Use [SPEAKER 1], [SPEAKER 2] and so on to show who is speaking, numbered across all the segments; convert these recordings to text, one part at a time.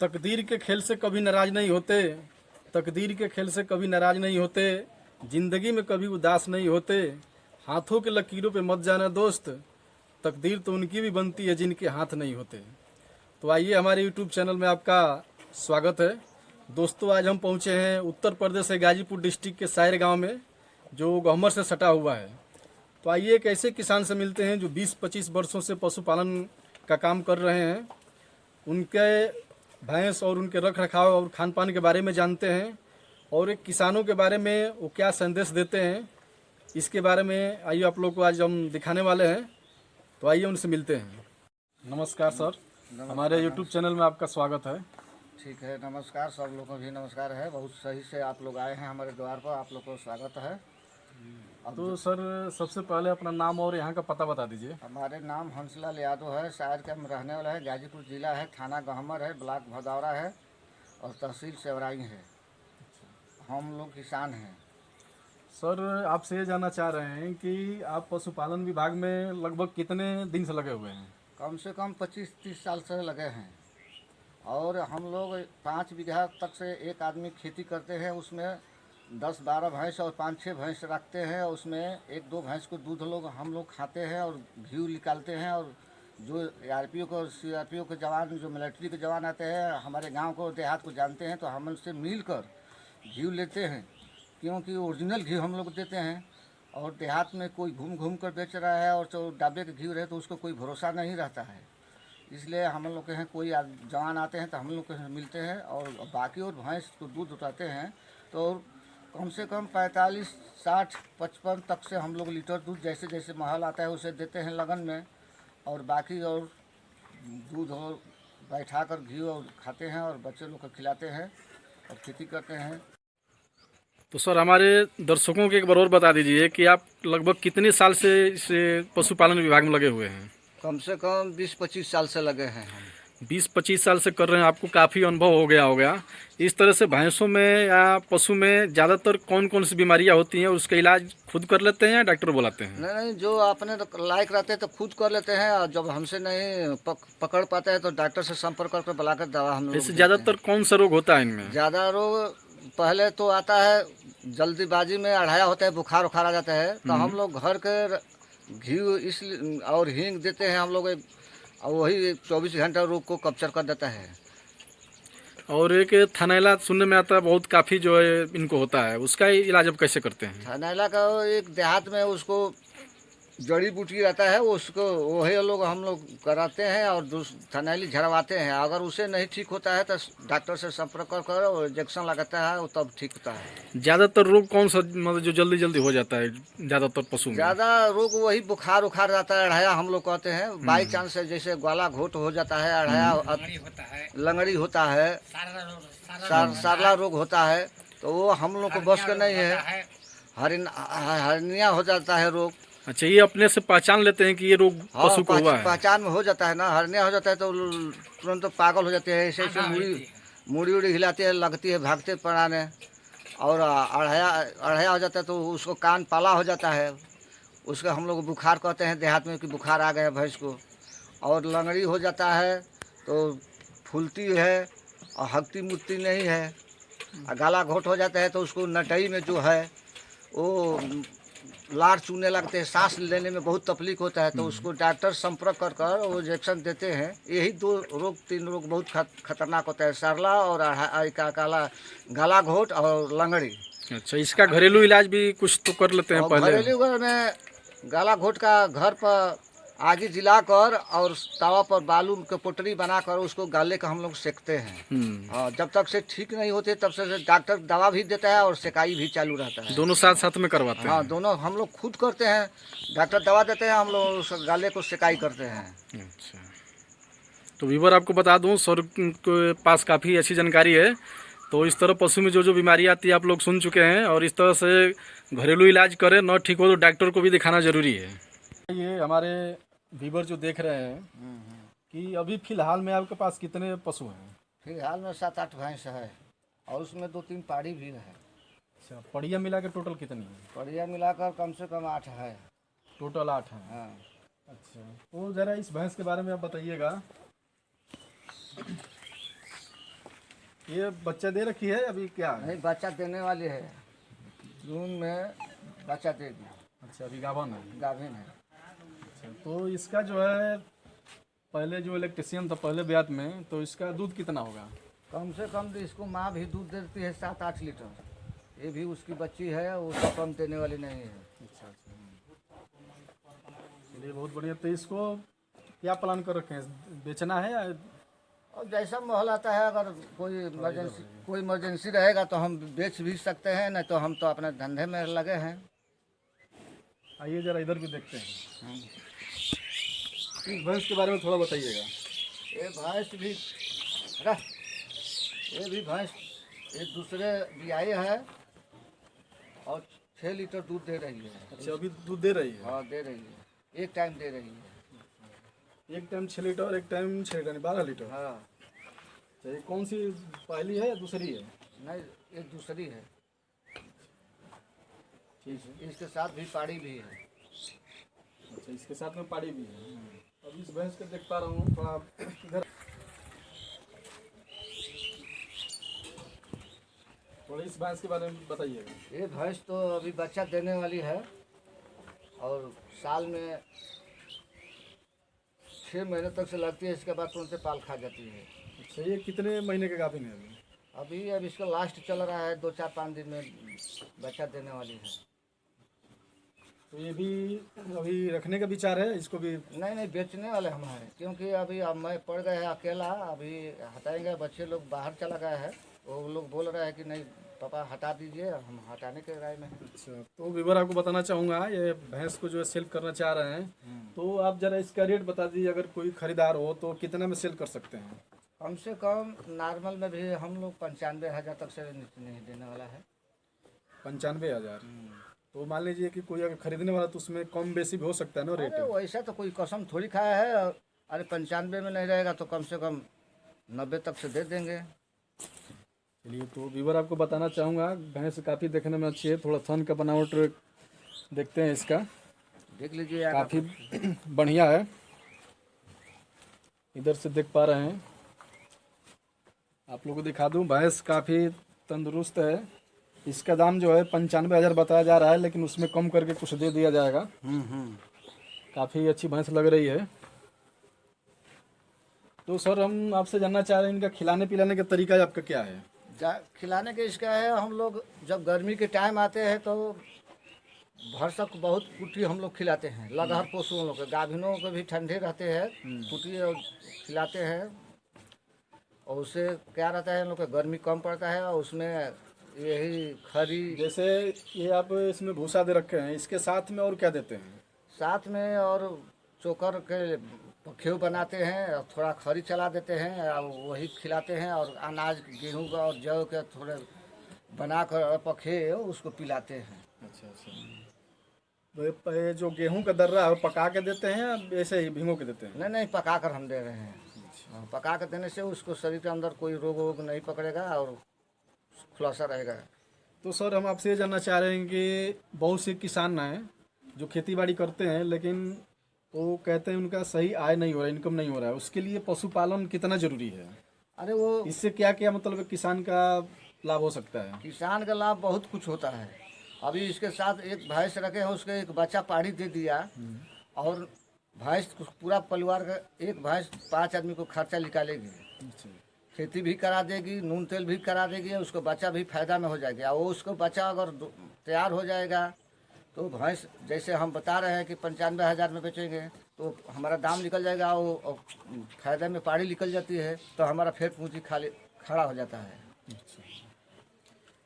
[SPEAKER 1] तकदीर के खेल से कभी नाराज नहीं होते, तकदीर के खेल से कभी नाराज नहीं होते, जिंदगी में कभी उदास नहीं होते। हाथों के लकीरों पे मत जाना दोस्त, तकदीर तो उनकी भी बनती है जिनके हाथ नहीं होते। तो आइए, हमारे यूट्यूब चैनल में आपका स्वागत है। दोस्तों, आज हम पहुंचे हैं उत्तर प्रदेश के गाजीपुर डिस्ट्रिक्ट के सायर गांव में, जो गहमर से सटा हुआ है। तो आइए, एक ऐसे किसान से मिलते हैं जो 20-25 वर्षों से पशुपालन का काम कर रहे हैं। उनके भैंस और उनके रख रखाव और खान पान के बारे में जानते हैं, और एक किसानों के बारे में वो क्या संदेश देते हैं, इसके बारे में आइए आप लोग को आज हम दिखाने वाले हैं। तो आइए उनसे मिलते हैं। नमस्कार सर, हमारे यूट्यूब चैनल में आपका स्वागत है।
[SPEAKER 2] ठीक है, नमस्कार। सब लोगों को भी नमस्कार है। बहुत सही से आप लोग आए हैं हमारे द्वार पर, आप लोग को स्वागत है।
[SPEAKER 1] तो सर, सबसे पहले अपना नाम और यहाँ का पता बता दीजिए।
[SPEAKER 2] हमारे नाम हंसलाल यादव है, सायर के हम रहने वाला है। गाजीपुर जिला है, थाना गहमर है, ब्लॉक भदौरा है और तहसील सेवराई है। हम लोग किसान हैं।
[SPEAKER 1] सर, आपसे ये जानना चाह रहे हैं कि आप पशुपालन विभाग में लगभग कितने दिन से लगे हुए हैं?
[SPEAKER 2] कम से कम 25-30 साल से लगे हैं। और हम लोग 5 बीघा तक से एक आदमी खेती करते हैं। उसमें 10-12 भैंस और 5-6 भैंस रखते हैं। उसमें 1-2 भैंस को दूध हम लोग खाते हैं और घी निकालते हैं। और जो ARPO को CRPO के जवान, जो मिलिट्री के जवान आते हैं, हमारे गांव को देहात को जानते हैं, तो हम उनसे मिलकर घी लेते हैं, क्योंकि ओरिजिनल घी हम लोग देते हैं। और देहात में कोई घूम घूम कर बेच रहा है और जो डाबे के घी रहे तो उसको कोई भरोसा नहीं रहता है। इसलिए हम लोग के हैं, कोई जवान आते हैं तो हम लोग के मिलते हैं और बाकी और भैंस को दूध उठाते हैं। तो कम से कम 45, 60, 55 तक से हम लोग लीटर दूध जैसे जैसे महल आता है उसे देते हैं लगन में। और बाकी और दूध और बैठा कर घी और खाते हैं और बच्चे लोग को खिलाते हैं और खेती करते हैं।
[SPEAKER 1] तो सर, हमारे दर्शकों को एक बार और बता दीजिए कि आप लगभग कितने साल से इस पशुपालन विभाग में लगे हुए हैं?
[SPEAKER 2] कम से कम 20-25 साल से लगे हैं हम।
[SPEAKER 1] 20-25 साल से कर रहे हैं, आपको काफ़ी अनुभव हो गया होगा। इस तरह से भैंसों में या पशु में ज़्यादातर कौन कौन सी बीमारियां होती हैं, उसका इलाज खुद कर लेते हैं या डॉक्टर बुलाते हैं?
[SPEAKER 2] नहीं, जो अपने लायक रहते हैं तो खुद कर लेते हैं, और जब हमसे नहीं पकड़ पाते हैं तो डॉक्टर से संपर्क करके बुलाकर दवा हम लोग
[SPEAKER 1] ऐसे ज़्यादातर कौन सा रोग होता है इनमें?
[SPEAKER 2] ज़्यादा रोग पहले तो आता है जल्दीबाजी में, अढ़ाया होता है, बुखार उखार आ जाता है, तो हम लोग घर के घी इस और हींग देते हैं हम लोग, और वही 24 घंटा रोग को कैप्चर कर देता है।
[SPEAKER 1] और एक थनैला सुनने में आता है, बहुत काफ़ी जो है इनको होता है, उसका इलाज अब कैसे करते हैं?
[SPEAKER 2] थनैला का एक देहात में उसको जड़ी बूटी रहता है, उसको वही लोग हम लोग कराते हैं और थनैली झड़वाते हैं। अगर उसे नहीं ठीक होता है तो डॉक्टर से संपर्क कर और इंजेक्शन लगाता है, वो तब ठीक होता है।
[SPEAKER 1] ज़्यादातर रोग कौन सा मतलब जो जल्दी जल्दी हो जाता है ज़्यादातर पशु में?
[SPEAKER 2] ज़्यादा रोग वही बुखार उखार रहता है, अढ़ाया हम लोग कहते हैं। बाई चांस से जैसे गला घोट हो जाता है, अढ़ाया लंगड़ी होता है, सारला रोग होता है, तो वो हम लोग को बस का नहीं है। हरनिया हो जाता है रोग।
[SPEAKER 1] अच्छा, ये अपने से पहचान लेते हैं कि ये रोग पशु को हुआ है?
[SPEAKER 2] पहचान में हो जाता है ना, हरनिया हो जाता है तो तुरंत तो पागल हो जाते हैं, ऐसे ऐसे मुड़ी उड़ी हिलाती है, लगती है, भागते पड़ाने। और अढ़ाया हो जाता है तो उसको कान पाला हो जाता है, उसका हम लोग बुखार कहते हैं देहात में कि बुखार आ गया भैंस को। और लंगड़ी हो जाता है तो फूलती है और हकती मुतती नहीं है। गला घोट हो जाता है तो उसको नटई में जो है वो लार चूने लगते हैं, सांस लेने में बहुत तकलीफ होता है, तो उसको डॉक्टर संपर्क कर वो इंजेक्शन देते हैं। यही 3 रोग बहुत खतरनाक होता है, सरला और गला घोट और लंगड़ी।
[SPEAKER 1] अच्छा, इसका घरेलू इलाज भी कुछ तो कर लेते हैं पहले?
[SPEAKER 2] घरेलू में गला घोट का घर पर आग जलाकर और तवा पर बालू के पोटली बनाकर उसको गाले का हम लोग सेकते हैं। जब तक से ठीक नहीं होते तब से डॉक्टर दवा भी देता है और सेकाई भी चालू रहता है।
[SPEAKER 1] दोनों साथ साथ में करवाते हैं?
[SPEAKER 2] हाँ, दोनों हम लोग खुद करते हैं। डॉक्टर दवा देते हैं, हम लोग उस गाले को सेकाई करते हैं।
[SPEAKER 1] अच्छा, तो व्यूअर आपको बता दूं, सर के पास काफ़ी अच्छी जानकारी है। तो इस तरह पशु में जो जो बीमारी आती है आप लोग सुन चुके हैं, और इस तरह से घरेलू इलाज करें, न ठीक हो तो डॉक्टर को भी दिखाना ज़रूरी है। ये हमारे व्यूअर जो देख रहे हैं कि अभी फ़िलहाल में आपके पास कितने पशु हैं?
[SPEAKER 2] फिलहाल में 7-8 भैंस है और उसमें 2-3 पाड़ी भी है।
[SPEAKER 1] अच्छा, पड़िया मिला के टोटल कितनी है?
[SPEAKER 2] पड़िया मिलाकर कम से कम 8 है।
[SPEAKER 1] टोटल 8 है?
[SPEAKER 2] हाँ।
[SPEAKER 1] अच्छा, तो ज़रा इस भैंस के बारे में आप बताइएगा। ये बच्चा दे रखी है अभी क्या है?
[SPEAKER 2] नहीं, बच्चा देने वाली है, जून में बच्चा देगी,
[SPEAKER 1] अच्छा अभी गाभन है।
[SPEAKER 2] गाभिन है।
[SPEAKER 1] अच्छा, तो इसका जो है पहले जो इलेक्ट्रिशियन था पहले ब्यात में, तो इसका दूध कितना होगा?
[SPEAKER 2] कम से कम तो इसको माँ भी दूध देती है 7-8 लीटर। ये भी उसकी बच्ची है, उसको कम देने वाली नहीं है।
[SPEAKER 1] अच्छा अच्छा, चलिए बहुत बढ़िया। तो इसको क्या प्लान कर रखे हैं, बेचना है या?
[SPEAKER 2] और जैसा माहौल आता है, अगर कोई इमरजेंसी रहेगा तो हम बेच भी सकते हैं, नहीं तो हम तो अपने धंधे में लगे हैं।
[SPEAKER 1] आइए जरा इधर भी देखते हैं। इस भैंस के बारे में थोड़ा बताइएगा।
[SPEAKER 2] ये भैंस भी ये भी भैंस एक दूसरे बियाई है और 6 लीटर दूध दे रही है।
[SPEAKER 1] अच्छा अभी दूध दे रही है?
[SPEAKER 2] हाँ, दे रही है, एक टाइम दे रही है।
[SPEAKER 1] एक टाइम 6 लीटर, एक टाइम 6 लीटर, 12 लीटर।
[SPEAKER 2] हाँ।
[SPEAKER 1] अच्छा ये कौन सी, पहली है या दूसरी है?
[SPEAKER 2] नहीं, एक दूसरी है।
[SPEAKER 1] ठीक है।
[SPEAKER 2] इसके साथ भी पाड़ी भी है।
[SPEAKER 1] अच्छा इसके साथ में पाड़ी भी है। अब इस भैंस को देख पा रहा हूँ, थोड़ा इधर थोड़ा इस भैंस के बारे में बताइएगा।
[SPEAKER 2] ये भैंस तो अभी बच्चा देने वाली है और साल में 6 महीने तक से लगती है, इसके बाद तुरंत पाल खा जाती है।
[SPEAKER 1] अच्छा ये कितने महीने का गाभिन है अभी?
[SPEAKER 2] अब इसका लास्ट चल रहा है, 2-4-5 दिन में बच्चा देने वाली है।
[SPEAKER 1] तो ये भी अभी रखने का विचार है इसको भी?
[SPEAKER 2] नहीं, बेचने वाले हम हैं, क्योंकि अभी अब मैं पड़ गया है अकेला। अभी हटाएंगे, बच्चे लोग बाहर चला गया है, वो लोग बोल रहे हैं कि नहीं पापा हटा दीजिए, हम हटाने के राय में हैं।
[SPEAKER 1] अच्छा तो विवर आपको बताना चाहूँगा, ये भैंस को जो है सेल करना चाह रहे हैं, तो आप जरा इसका रेट बता दीजिए। अगर कोई खरीदार हो तो कितना में सेल कर सकते हैं?
[SPEAKER 2] कम से कम नॉर्मल में भी हम लोग 95,000 तक से नहीं देने वाला है।
[SPEAKER 1] 95,000? तो मान लीजिए कि कोई अगर खरीदने वाला तो उसमें कम बेसी भी हो सकता है ना रेट?
[SPEAKER 2] अरे वैसा तो कोई कसम थोड़ी खाया है। अरे 95 में नहीं रहेगा तो कम से कम 90 तक से दे देंगे।
[SPEAKER 1] चलिए तो विवर आपको बताना चाहूँगा, भैंस काफ़ी देखने में अच्छी है। थोड़ा थन का बनावट देखते हैं इसका,
[SPEAKER 2] देख लीजिए,
[SPEAKER 1] काफ़ी बढ़िया है। इधर से देख पा रहे हैं, आप लोगों को दिखा दूं, भैंस काफ़ी तंदुरुस्त है। इसका दाम जो है 95,000 बताया जा रहा है, लेकिन उसमें कम करके कुछ दे दिया जाएगा। काफ़ी अच्छी भैंस लग रही है। तो सर हम आपसे जानना चाह रहे हैं, इनका खिलाने पिलाने का तरीका आपका क्या है?
[SPEAKER 2] खिलाने के इसका है, हम लोग जब गर्मी के टाइम आते हैं तो भरसक बहुत कुटी हम लोग खिलाते हैं। लगहर पशुओं लोग के, गाभिनों के भी ठंडे रहते हैं, कुटी खिलाते हैं। और उससे क्या रहता है, इन लोग का गर्मी कम पड़ता है। और उसमें यही खरी,
[SPEAKER 1] जैसे ये आप इसमें भूसा दे रखे हैं, इसके साथ में और क्या देते हैं?
[SPEAKER 2] साथ में और चोकर के पखेव बनाते हैं और थोड़ा खरी चला देते हैं और वही खिलाते हैं। और अनाज गेहूं का और जौ के थोड़े बनाकर पखेव उसको पिलाते हैं।
[SPEAKER 1] अच्छा अच्छा। तो ये जो गेहूं का दर्रा है वो पका के देते हैं या ऐसे ही भिगो के देते हैं?
[SPEAKER 2] नहीं, पका कर हम दे रहे हैं। पका कर देने से उसको शरीर के अंदर कोई रोग वोग नहीं पकड़ेगा और खुलासा रहेगा।
[SPEAKER 1] तो सर हम आपसे ये जानना चाह रहे हैं कि बहुत से किसान हैं जो खेती बाड़ी करते हैं, लेकिन वो कहते हैं उनका सही आय नहीं हो रहा है, इनकम नहीं हो रहा है। उसके लिए पशुपालन कितना जरूरी है?
[SPEAKER 2] अरे वो
[SPEAKER 1] इससे क्या क्या मतलब किसान का लाभ हो सकता है?
[SPEAKER 2] किसान का लाभ बहुत कुछ होता है। अभी इसके साथ एक भैंस रखे हैं, उसके एक बच्चा पाड़ी दे दिया और भैंस पूरा परिवार का, एक भैंस 5 आदमी को खर्चा निकालेगी, खेती भी करा देगी, नून तेल भी करा देगी, उसको बच्चा भी फायदा में हो जाएगा। और उसको बच्चा अगर तैयार हो जाएगा तो भैंस जैसे हम बता रहे हैं कि 95,000 में बेचेंगे तो हमारा दाम निकल जाएगा और फायदे में पाड़ी निकल जाती है, तो हमारा फिर पूंजी खाली खड़ा हो जाता है।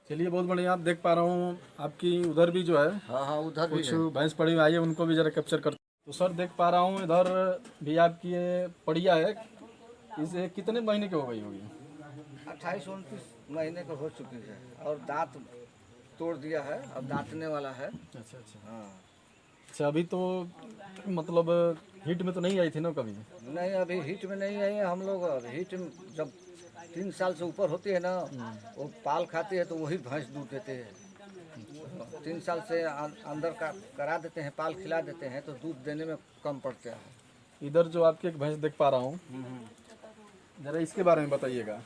[SPEAKER 1] चलिए बहुत बढ़िया। आप देख पा रहा हूँ आपकी उधर भी जो है
[SPEAKER 2] हाँ, उधर भी
[SPEAKER 1] कुछ
[SPEAKER 2] है।
[SPEAKER 1] भैंस पड़ी हुई आई है, उनको भी जरा कैप्चर कर। तो सर देख पा रहा हूँ इधर भी आपकी ये पड़िया है, इसे कितने महीने की हो गई होगी?
[SPEAKER 2] 28-29 महीने का हो चुकी है और दांत तोड़ दिया है, अब दांतने वाला है।
[SPEAKER 1] अच्छा अच्छा।
[SPEAKER 2] हाँ।
[SPEAKER 1] अच्छा अभी तो मतलब हिट में तो नहीं आई थी ना कभी?
[SPEAKER 2] नहीं, अभी हिट में नहीं आई है। हम लोग हिट में जब 3 साल से ऊपर होती है ना, वो पाल खाती है तो वही भैंस दूध देते हैं। 3 साल से अंदर का करा देते हैं, पाल खिला देते हैं तो दूध देने में कम पड़ता है।
[SPEAKER 1] इधर जो आपकी एक भैंस देख पा रहा हूँ, जरा इसके बारे में बताइएगा।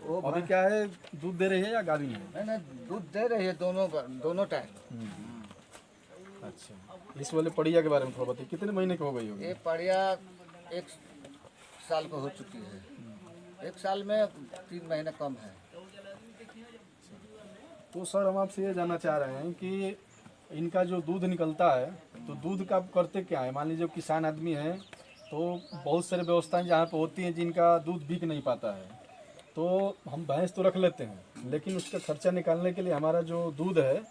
[SPEAKER 2] वो
[SPEAKER 1] अभी क्या है, दूध दे रही है या गाभिन है?
[SPEAKER 2] नहीं दूध दे रही है दोनों टाइम।
[SPEAKER 1] अच्छा, इस वाले पड़िया के बारे में थोड़ा बताइए, कितने महीने की हो गई होगी?
[SPEAKER 2] ये पड़िया 1 साल को हो चुकी है। 1 साल में 3 महीने कम है।
[SPEAKER 1] तो सर हम आपसे ये जानना चाह रहे हैं कि इनका जो दूध निकलता है, तो दूध का आप करते क्या है? मान लीजिए किसान आदमी है तो बहुत सारी व्यवस्थाएं जहाँ पे होती हैं जिनका दूध बिक नहीं पाता है, तो हम भैंस तो रख लेते हैं, लेकिन उसका खर्चा निकालने के लिए हमारा जो दूध है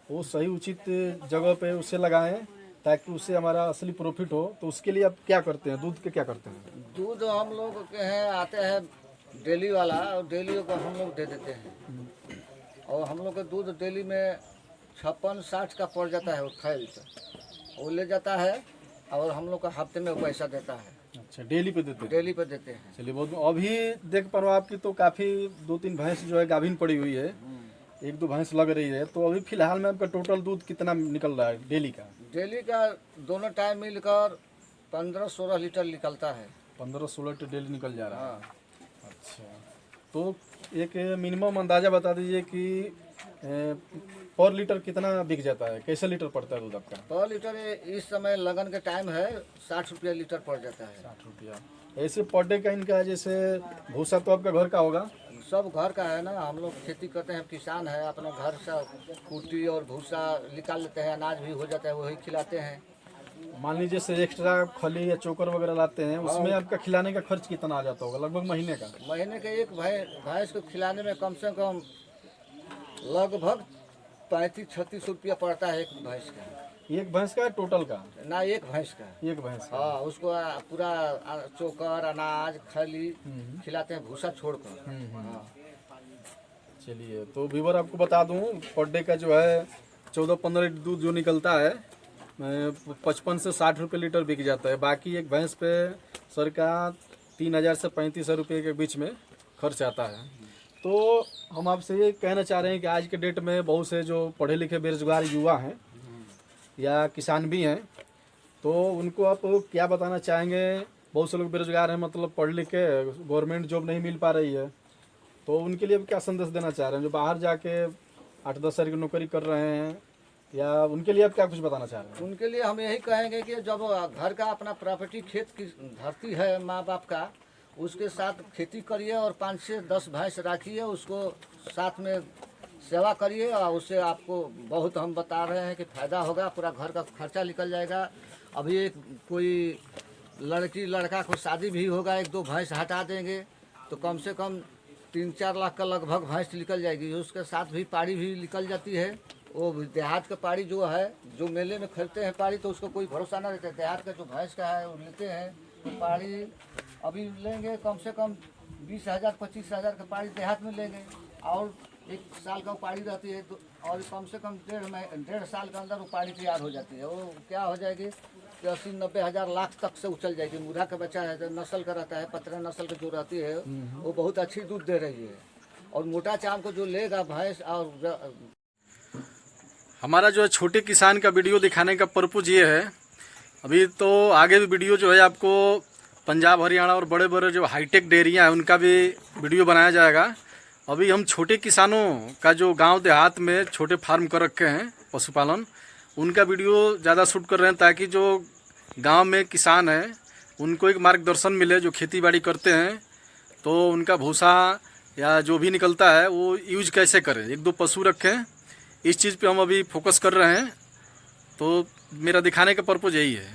[SPEAKER 1] वो सही उचित जगह पे उसे लगाएं ताकि उससे हमारा असली प्रॉफिट हो। तो उसके लिए आप क्या करते हैं, दूध के क्या करते हैं?
[SPEAKER 2] दूध हम लोग के हैं आते हैं डेली वाला, और डेली को हम लोग दे देते हैं। और हम लोग का दूध डेली में 56-60 का पड़ जाता है। वो खैल से वो ले जाता है और हम लोग का हफ्ते में वो पैसा देता है।
[SPEAKER 1] अच्छा, डेली पे देते हैं?
[SPEAKER 2] डेली पे देते हैं।
[SPEAKER 1] चलिए बहुत। अभी देख पा रहा हूँ आपकी तो काफ़ी 2-3 भैंस जो है गाभिन पड़ी हुई है, 1-2 भैंस लग रही है। तो अभी फिलहाल में आपका टोटल दूध कितना निकल रहा है डेली का?
[SPEAKER 2] डेली का दोनों टाइम मिलकर 15-16 लीटर निकलता है।
[SPEAKER 1] 15-16 लीटर डेली निकल जा रहा है।
[SPEAKER 2] हाँ।
[SPEAKER 1] अच्छा, तो एक मिनिमम अंदाज़ा बता दीजिए कि पर लीटर कितना बिक जाता है, कैसे लीटर पड़ता है दूध आपका?
[SPEAKER 2] पर लीटर इस समय लगन के टाइम है 60 रुपया लीटर पड़ जाता है।
[SPEAKER 1] 60 रुपया। ऐसे पर डे का इनका, जैसे भूसा तो आपका घर का होगा?
[SPEAKER 2] सब घर का है ना, हम लोग खेती करते हैं, किसान है, अपने घर से कुट्टी और भूसा निकाल लेते हैं, अनाज भी हो जाता है, वही खिलाते हैं।
[SPEAKER 1] मान लीजिए से एक्स्ट्रा खली या चोकर वगैरह लाते हैं, उसमें आपका खिलाने का खर्च कितना आ जाता होगा लगभग महीने का?
[SPEAKER 2] महीने के एक भैंस को खिलाने में कम से कम लगभग 35-36 रुपया पड़ता है एक भैंस का।
[SPEAKER 1] एक भैंस का टोटल का?
[SPEAKER 2] ना, एक भैंस का।
[SPEAKER 1] एक भैंस का।
[SPEAKER 2] हाँ, उसको पूरा चोकर अनाज खली खिलाते हैं, भूसा छोड़कर। हाँ।
[SPEAKER 1] चलिए, तो व्यूअर आपको बता दूं, पर डे का जो है 14-15 लीटर दूध जो निकलता है 55 से 60 रुपये लीटर बिक जाता है। बाकी एक भैंस पे सर का 3000 से 3500 रुपये के बीच में खर्च आता है। तो हम आपसे ये कहना चाह रहे हैं कि आज के डेट में बहुत से जो पढ़े लिखे बेरोजगार युवा हैं या किसान भी हैं, तो उनको आप क्या बताना चाहेंगे? बहुत से लोग बेरोजगार हैं, मतलब पढ़ लिख के गवर्नमेंट जॉब नहीं मिल पा रही है, तो उनके लिए आप क्या संदेश देना चाह रहे हैं? जो बाहर जाके 8-10 साल की नौकरी कर रहे हैं, या उनके लिए आप क्या कुछ बताना चाह रहे हैं?
[SPEAKER 2] उनके लिए हम यही कहेंगे कि जब घर का अपना प्रॉपर्टी खेत की धरती है माँ बाप का, उसके साथ खेती करिए और 5 से 10 भैंस रखिए, उसको साथ में सेवा करिए, और उससे आपको बहुत हम बता रहे हैं कि फ़ायदा होगा, पूरा घर का खर्चा निकल जाएगा। अभी एक कोई लड़की लड़का को शादी भी होगा, 1-2 भैंस हटा देंगे तो कम से कम 3-4 लाख का लगभग भैंस निकल जाएगी। उसके साथ भी पाड़ी भी निकल जाती है। वो देहात का पाड़ी जो है, जो मेले में खरीदते हैं पाड़ी, तो उसको कोई भरोसा ना रहता है। देहात का जो भैंस का है वो लेते हैं, तो पाड़ी अभी लेंगे कम से कम 20,000-25,000 का पाड़ी देहात में लेंगे, और 1 साल का पाड़ी रहती है, तो और कम से कम 1.5 साल के अंदर वो पाड़ी तैयार हो जाती है। वो क्या हो जाएगी कि 80-90 हज़ार लाख तक से उछल जाएगी। मुर्गा का बच्चा है, जो नस्ल का रहता है, पतरा नस्ल की जो रहती है, वो बहुत अच्छी दूध दे रही है। और मोटा चाम को जो लेगा भैंस, और
[SPEAKER 1] हमारा जो है छोटे किसान का वीडियो दिखाने का पर्पज़ ये है। अभी तो आगे भी वीडियो जो है आपको पंजाब हरियाणा और बड़े बड़े जो हाईटेक डेयरियाँ हैं उनका भी वीडियो बनाया जाएगा। अभी हम छोटे किसानों का जो गांव देहात में छोटे फार्म कर रखे हैं पशुपालन, उनका वीडियो ज़्यादा शूट कर रहे हैं, ताकि जो गांव में किसान हैं उनको एक मार्गदर्शन मिले। जो खेती बाड़ी करते हैं तो उनका भूसा या जो भी निकलता है वो यूज कैसे करें, 1-2 पशु रखें, इस चीज़ पे हम अभी फोकस कर रहे हैं। तो मेरा दिखाने का पर्पज़ यही है।